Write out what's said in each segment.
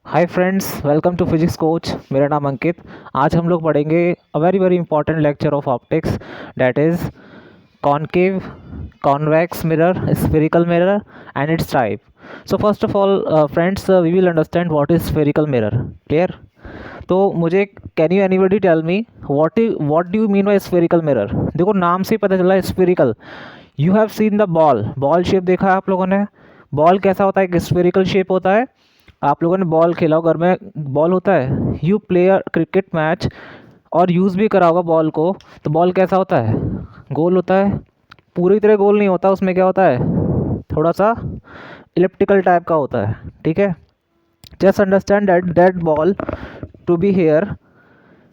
Hi friends, welcome to physics coach. मेरा नाम अंकित। आज हम लोग पढ़ेंगे a very very important lecture of optics, that is concave, convex mirror, spherical mirror and its type. So first of all friends, we will understand what is spherical mirror. Clear? तो मुझे can you anybody tell me what do you mean by spherical mirror? देखो, नाम से ही पता चला है spherical. You have seen the ball, ball shape देखा है आप लोगों ने। बॉल कैसा होता है? एक स्फेरिकल शेप होता है। आप लोगों ने बॉल खेला हो, घर में बॉल होता है, you play a cricket match और यूज़ भी करा होगा बॉल को। तो बॉल कैसा होता है? गोल होता है। पूरी तरह गोल नहीं होता, उसमें क्या होता है? थोड़ा सा इलिप्टिकल टाइप का होता है। ठीक है, just understand that ball to be here.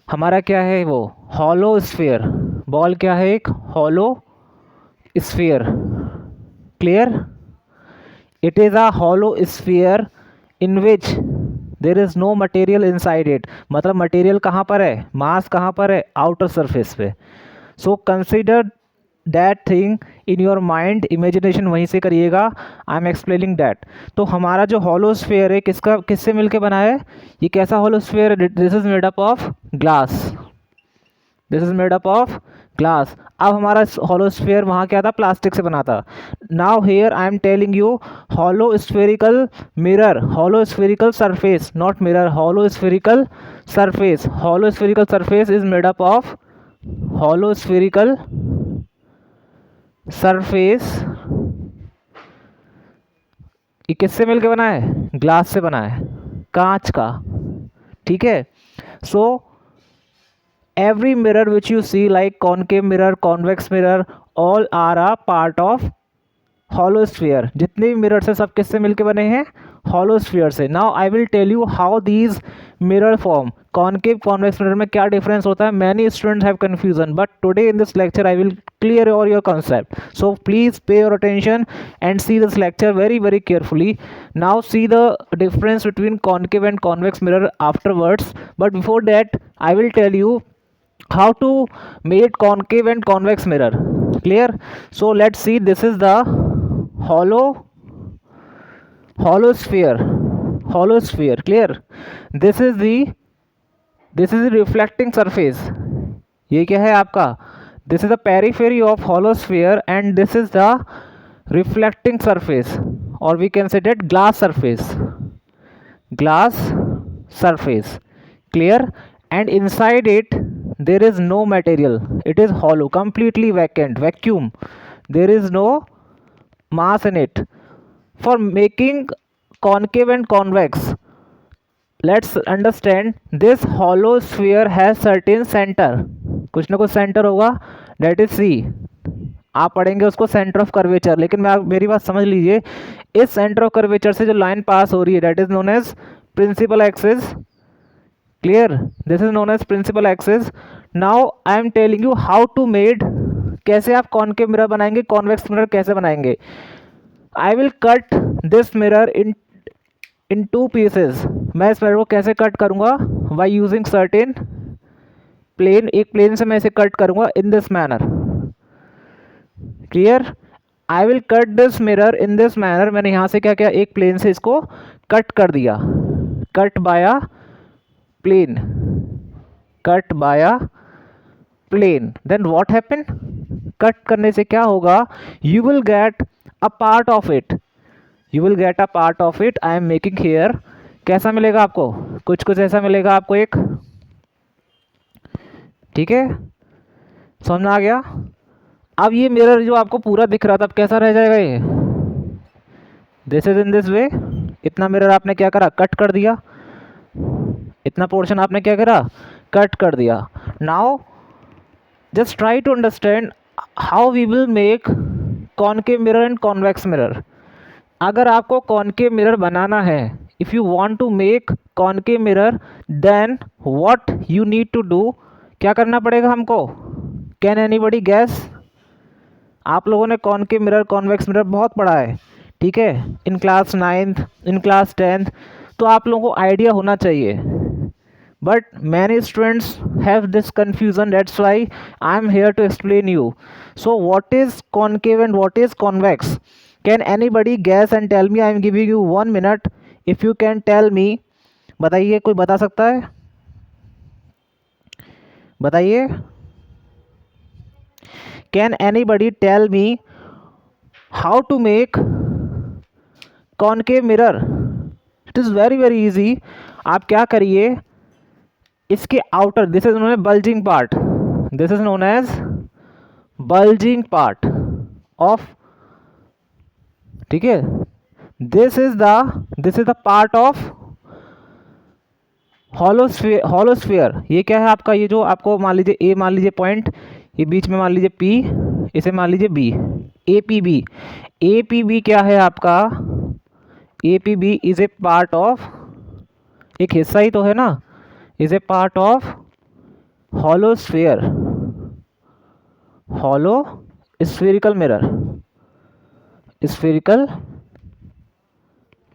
हमारा क्या है वो? Hollow sphere. बॉल क्या है? एक hollow sphere. Clear? It is a hollow sphere in which there is no material inside it. मतलब मटेरियल कहाँ पर है? मास कहाँ पर है? आउटर सरफेस पे। So consider that thing in your mind, imagination वहीं से करिएगा। I am explaining that. तो हमारा जो हॉलो स्फीयर है, किससे मिलके बना है? ये कैसा हॉलो स्फीयर है? This is made up of glass. This is made up of glass. अब हमारा हॉलो स्फीयर वहाँ क्या था? प्लास्टिक से बना था। Now here I am telling you hollow spherical mirror, hollow spherical surface, not mirror, hollow spherical surface. Hollow spherical surface is made up of hollow spherical surface. ये किससे मिलके बना है? ग्लास से बना है, कांच का। ठीक है। सो every mirror which you see, like concave mirror, convex mirror, all are a part of hollow sphere. जितने भी मिरर है सब किससे मिलके बने हैं? hollow sphere से। now I will tell you how these mirror form। concave convex mirror में क्या difference होता है? many students have confusion, but today in this lecture I will clear all your concept. So please pay your attention and see this lecture very very carefully. Now see the difference between concave and convex mirror afterwards, but before that I will tell you how to make concave and convex mirror. Clear? So let's see. This is the hollow hollow sphere. Hollow sphere. Clear? this is the this is the reflecting surface. ये क्या है आपका? This is the periphery of hollow sphere and this is the reflecting surface, or we can say that glass surface. Glass surface. Clear? And inside it there is no material. It is hollow, completely vacant, vacuum. There is no mass in it. For making concave and convex, let's understand this hollow sphere has certain center. कुछ ना कुछ centre होगा, that is C। आप पढ़ेंगे उसको centre of curvature, लेकिन मेरी बात समझ लीजिए। इस सेंटर ऑफ कर्वेचर से जो लाइन पास हो रही है, that is known as principal axis. Clear? This is known as principal axis. Now I am telling you how to made. कैसे आप कॉनकेव मिरर बनाएंगे, कॉन्वेक्स मिरर कैसे बनाएंगे? I will cut this mirror in two pieces. मैं इस mirror को कैसे cut करूंगा? By using certain plane. एक प्लेन से मैं इसे कट करूंगा in this manner. Clear? I will cut this mirror in this manner. मैंने यहाँ से क्या किया? एक प्लेन से इसको कट कर दिया। Cut by plane, cut by plane. Then what happen? Cut करने से क्या होगा? You will get a part of it. You will get a part of it. I am making here. कैसा मिलेगा आपको? कुछ कुछ ऐसा मिलेगा आपको एक। ठीक है, समझ में आ गया? अब ये मिरर जो आपको पूरा दिख रहा था, अब कैसा रह जाएगा ये? This is in this way. इतना मिरर आपने क्या करा? कट कर दिया। इतना पोर्शन आपने क्या करा? कट कर दिया। Now just try to understand how we will make concave mirror and convex mirror. अगर आपको concave mirror बनाना है, if you want to make concave mirror, then what you need to do? क्या करना पड़ेगा हमको? Can anybody guess? आप लोगों ने concave mirror, convex mirror बहुत पढ़ा है, ठीक है, in class 9th, in class 10th, तो आप लोगों को आइडिया होना चाहिए। But many students have this confusion, that's why I am here to explain you. So what is concave and what is convex? Can anybody guess and tell me? I am giving you 1 minute. If you can tell me बताइए, कोई बता सकता है? बताइए, can anybody tell me how to make concave mirror? It is very very easy. आप क्या करिए, इसके outer, this is known as bulging part, this is known as bulging part of, ठीक है, this is the part of hollow sphere. ये क्या है आपका, ये जो आपको मान लीजिए ए, मान लीजिए पॉइंट, ये बीच में मान लीजिए पी, इसे मान लीजिए B, A P B. A P B क्या है आपका, A P B is a part of, एक हिस्सा ही तो है ना, is a part of hollow sphere, hollow spherical mirror, spherical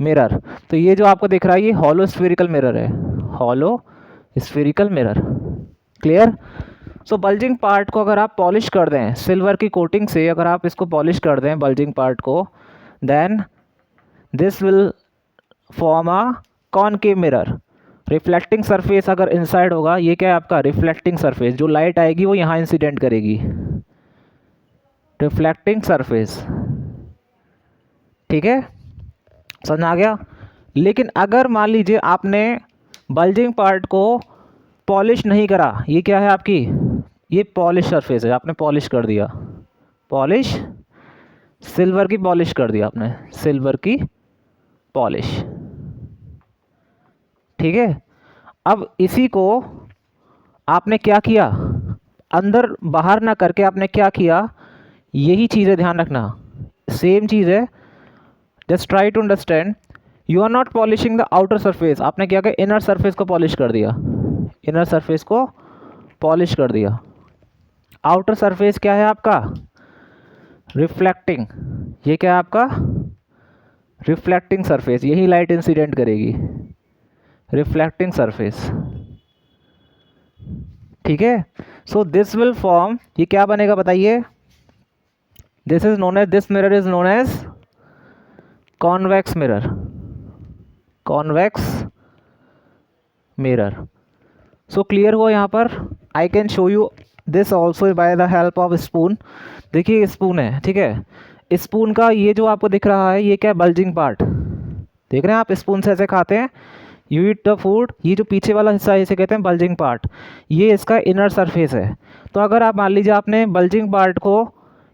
mirror. तो ये जो आपको दिख रहा है ये हॉलो स्फेरिकल मिरर है, hollow spherical mirror. Clear? So bulging part को अगर आप पॉलिश कर दें सिल्वर की कोटिंग से, अगर आप इसको पॉलिश कर दें बल्जिंग पार्ट को, then this will form a concave mirror. Reflecting surface अगर इनसाइड होगा, ये क्या है आपका रिफ्लेक्टिंग सरफेस, जो लाइट आएगी वो यहाँ इंसिडेंट करेगी, रिफ्लेक्टिंग सरफेस। ठीक है, समझ आ गया? लेकिन अगर मान लीजिए आपने बल्जिंग पार्ट को पॉलिश नहीं करा, ये क्या है आपकी, ये पॉलिश सरफेस है, आपने पॉलिश कर दिया, पॉलिश, सिल्वर की पॉलिश कर दिया आपने, सिल्वर की पॉलिश। ठीक है, अब इसी को आपने क्या किया, अंदर बाहर ना करके आपने क्या किया, यही चीज़ें ध्यान रखना, सेम चीज़ है, just try to understand. You are not polishing the outer surface, आपने क्या किया, इनर सरफेस को पॉलिश कर दिया, इनर सरफेस को पॉलिश कर दिया। आउटर सरफेस क्या है आपका, रिफ्लेक्टिंग, ये क्या है आपका रिफ्लेक्टिंग सरफेस, यही लाइट इंसिडेंट करेगी, रिफ्लेक्टिंग सरफेस। ठीक है, सो दिस विल फॉर्म, ये क्या बनेगा बताइए, this is known as, this mirror is known as convex mirror, convex mirror. So clear हुआ यहाँ पर? I can show you this also by the help of spoon. देखिए स्पून है, ठीक है, स्पून का ये जो आपको दिख रहा है ये क्या है, बल्जिंग पार्ट, देख रहे हैं आप, स्पून से ऐसे खाते हैं, यू ईट द फूड, ये जो पीछे वाला हिस्सा है इसे कहते हैं बल्जिंग पार्ट, ये इसका इनर सरफेस है। तो अगर आप मान लीजिए आपने बल्जिंग पार्ट को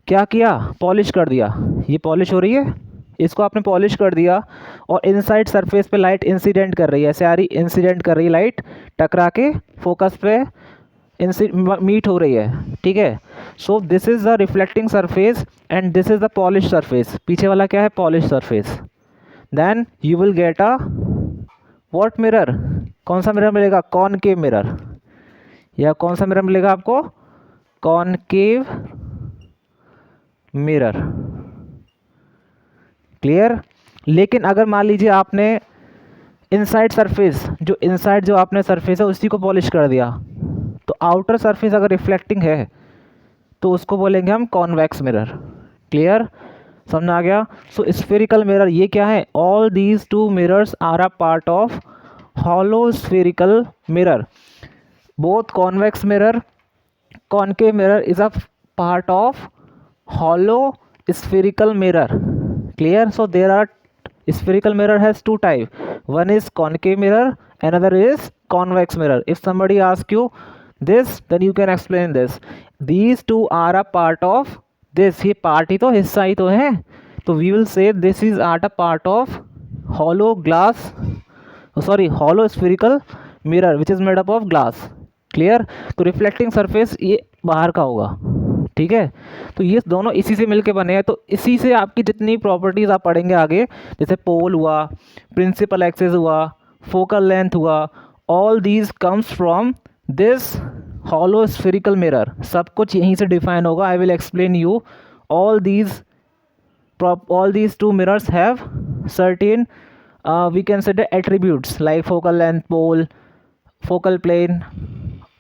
क्या किया, पॉलिश कर दिया, ये पॉलिश हो रही है, इसको आपने पॉलिश कर दिया और इनसाइड सरफेस पे लाइट इंसिडेंट कर रही है, ऐसे आ रही, इंसिडेंट कर रही है लाइट, टकरा के फोकस पे मीट हो रही है। ठीक है, so this is the reflecting surface and this is the polish surface, पीछे वाला क्या है, polish surface. Then you will get a what mirror, कौन सा मिरर मिलेगा, कॉनकेव मिरर, या कौन सा मिरर मिलेगा आपको, कॉनकेव मिरर। क्लियर? लेकिन अगर मान लीजिए आपने इनसाइड सरफेस, जो इनसाइड जो आपने सरफेस है उसी को पॉलिश कर दिया, तो आउटर सरफेस अगर रिफ्लेक्टिंग है तो उसको बोलेंगे हम कॉन्वेक्स मिरर। क्लियर? समझ आ गया? सो स्फेरिकल मिरर ये क्या है, all these two mirrors are a part of hollow spherical mirror, both convex mirror, concave mirror is a part of hollow spherical mirror. Clear? So there are, spherical mirror has two type, one is concave mirror, another is convex mirror. If somebody asks you this, then you can explain this, these two are a part of this, ये part ही तो, हिस्सा ही तो है, तो we will say this is at a part of hollow glass, sorry, hollow spherical mirror which is made up of glass. Clear? तो reflecting surface ये बाहर का होगा। ठीक है, तो ये दोनों इसी से मिलके बने हैं, तो इसी से आपकी जितनी प्रॉपर्टीज़ आप पढ़ेंगे आगे, जैसे पोल हुआ, प्रिंसिपल एक्सिस हुआ, फोकल लेंथ हुआ, all these comes from this hollow spherical mirror, सब कुछ यहीं से डिफाइन होगा। I will explain you all these two mirrors have certain we can say the attributes like focal length, pole, focal plane,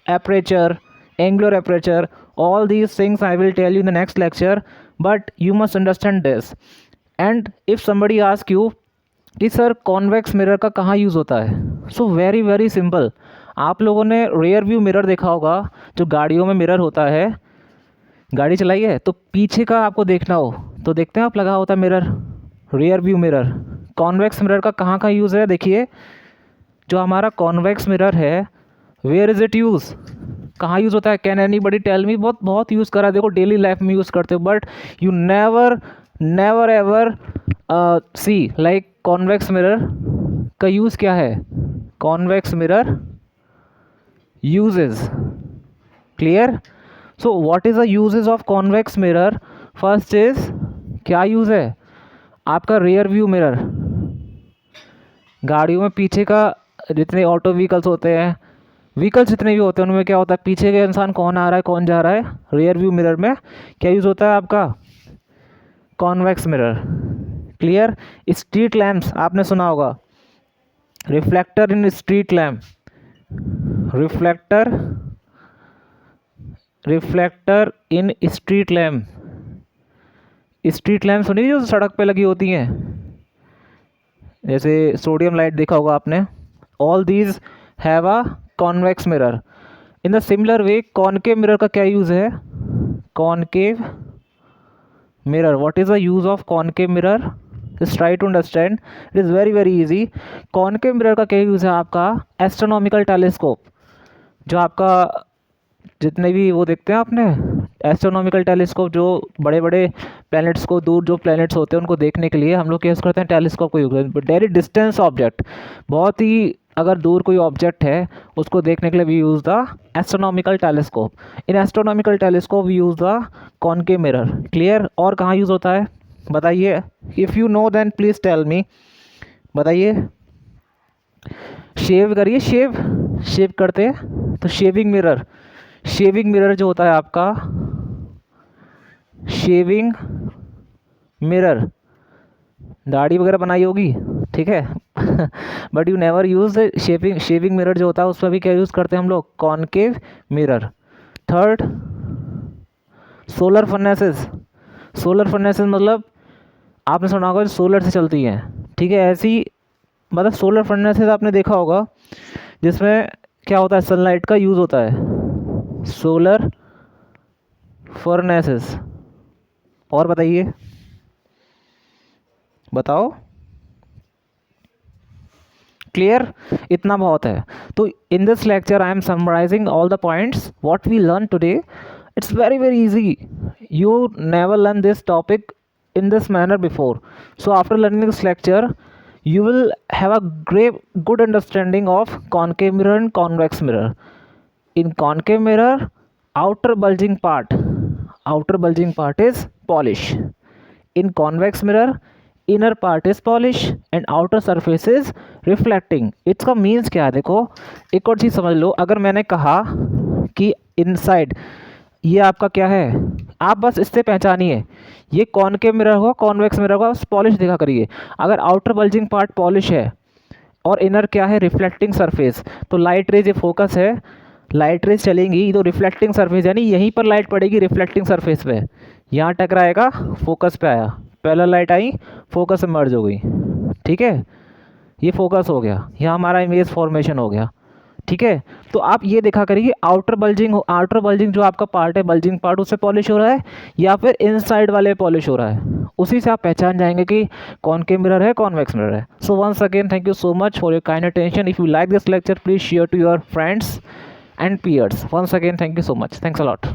aperture, angular aperture, all these things I will tell you in the next lecture, but you must understand this. And if somebody asks you कि sir convex mirror का कहाँ use होता है। So very very simple, आप लोगों ने rear view mirror देखा होगा, जो गाड़ियों में मिरर होता है, गाड़ी चलाई है तो पीछे का आपको देखना हो तो देखते हैं आप, लगा होता है mirror, rear view mirror. Convex mirror का कहाँ कहाँ यूज़ है, देखिए जो हमारा कॉन्वेक्स मिरर है, वेयर इज़ इट यूज़, कहाँ यूज़ होता है, कैन एनीबडी टेल मी। बहुत बहुत यूज़ करा, देखो डेली लाइफ में यूज़ करते हो, but you never never ever see like convex mirror का यूज़ क्या है। Convex mirror uses, clear. So what is the uses of convex mirror. First is, क्या यूज़ है आपका, रियर व्यू मिरर। गाड़ियों में पीछे का, जितने ऑटो व्हीकल्स होते हैं, व्हीकल्स जितने भी होते हैं, उनमें क्या होता है, पीछे के इंसान कौन आ रहा है कौन जा रहा है, रियर व्यू मिरर में क्या यूज़ होता है आपका, convex mirror, clear. Street lamps आपने सुना होगा, रिफ्लेक्टर इन स्ट्रीट लैम्प, रिफ्लेक्टर रिफ्लेक्टर इन स्ट्रीट लैम्प, स्ट्रीट लैम्प सुनिए जो सड़क पे लगी होती हैं, जैसे सोडियम लाइट देखा होगा आपने। All these have a convex mirror. In the similar way concave mirror का क्या यूज़ है, concave mirror, what is the use of concave mirror, just try to understand, it is very very easy. Concave mirror का क्या use है आपका, astronomical telescope, जो आपका जितने भी वो देखते हैं आपने, एस्ट्रोनॉमिकल टेलीस्कोप, जो बड़े बड़े प्लैनेट्स को, दूर जो प्लैनेट्स होते हैं उनको देखने के लिए हम लोग क्या यूज़ करते हैं, टेलीस्कोप को यूज़ करते हैं। डेरी डिस्टेंस ऑब्जेक्ट, बहुत ही अगर दूर कोई ऑब्जेक्ट है उसको देखने के लिए we use the astronomical telescope. In astronomical telescope we use the concave mirror, clear. और कहाँ यूज़ होता है बताइए, if you know then please tell me, बताइए। शेव करिए, शेव शेव करते हैं तो शेविंग मिरर, शेविंग मिरर जो होता है आपका, शेविंग मिरर, दाढ़ी वगैरह बनाई होगी, ठीक है but you never use shaving mirror जो होता है उसमें भी क्या यूज़ करते हैं हम लोग, concave mirror. Third, solar furnaces, solar furnaces मतलब आपने सुना होगा सोलर से चलती हैं, ठीक है, ऐसी मतलब सोलर फर्नेसेस आपने देखा होगा जिसमें क्या होता है, सनलाइट का यूज़ होता है, सोलर फर्नेसेस। और बताइए, बताओ, क्लियर, इतना बहुत है। तो in this lecture I am summarizing all the points what we learn today. It's very very easy, you never learn this topic in this manner before. So after learning this lecture you will have a great good understanding of concave mirror and convex mirror. In concave mirror, outer bulging part is polish. In convex mirror, inner part is polish and outer surface is reflecting. इसका means क्या है, देखो एक और चीज़ समझ लो। अगर मैंने कहा कि इनसाइड ये आपका क्या है, आप बस इससे पहचानिए ये कॉनकेव मिरर होगा, कॉन्वेक्स मिरर होगा, बस पॉलिश देखा करिए। अगर आउटर बल्जिंग पार्ट पॉलिश है और इनर क्या है, रिफ्लेक्टिंग सरफेस, तो लाइट रेज ये फोकस है, लाइट रेज चलेंगी तो रिफ्लेक्टिंग सरफेस यानी यहीं पर लाइट पड़ेगी रिफ्लेक्टिंग सरफेस पे, यहाँ टकराएगा, फोकस पे आया, पहला लाइट आई, फोकस में मर्ज हो गई, ठीक है, ये फोकस हो गया, यहाँ हमारा इमेज फॉर्मेशन हो गया, ठीक है। तो आप ये देखा करिए आउटर बल्जिंग जो आपका पार्ट है, बल्जिंग पार्ट, उससे पॉलिश हो रहा है या फिर इनसाइड वाले पॉलिश हो रहा है, उसी से आप पहचान जाएंगे कि कॉनकेव मिरर है, कॉन्वेक्स मिरर है। So once again thank you so much for your kind attention. If you like this lecture please share to your friends and peers. Once again thank you so much. Thanks a lot.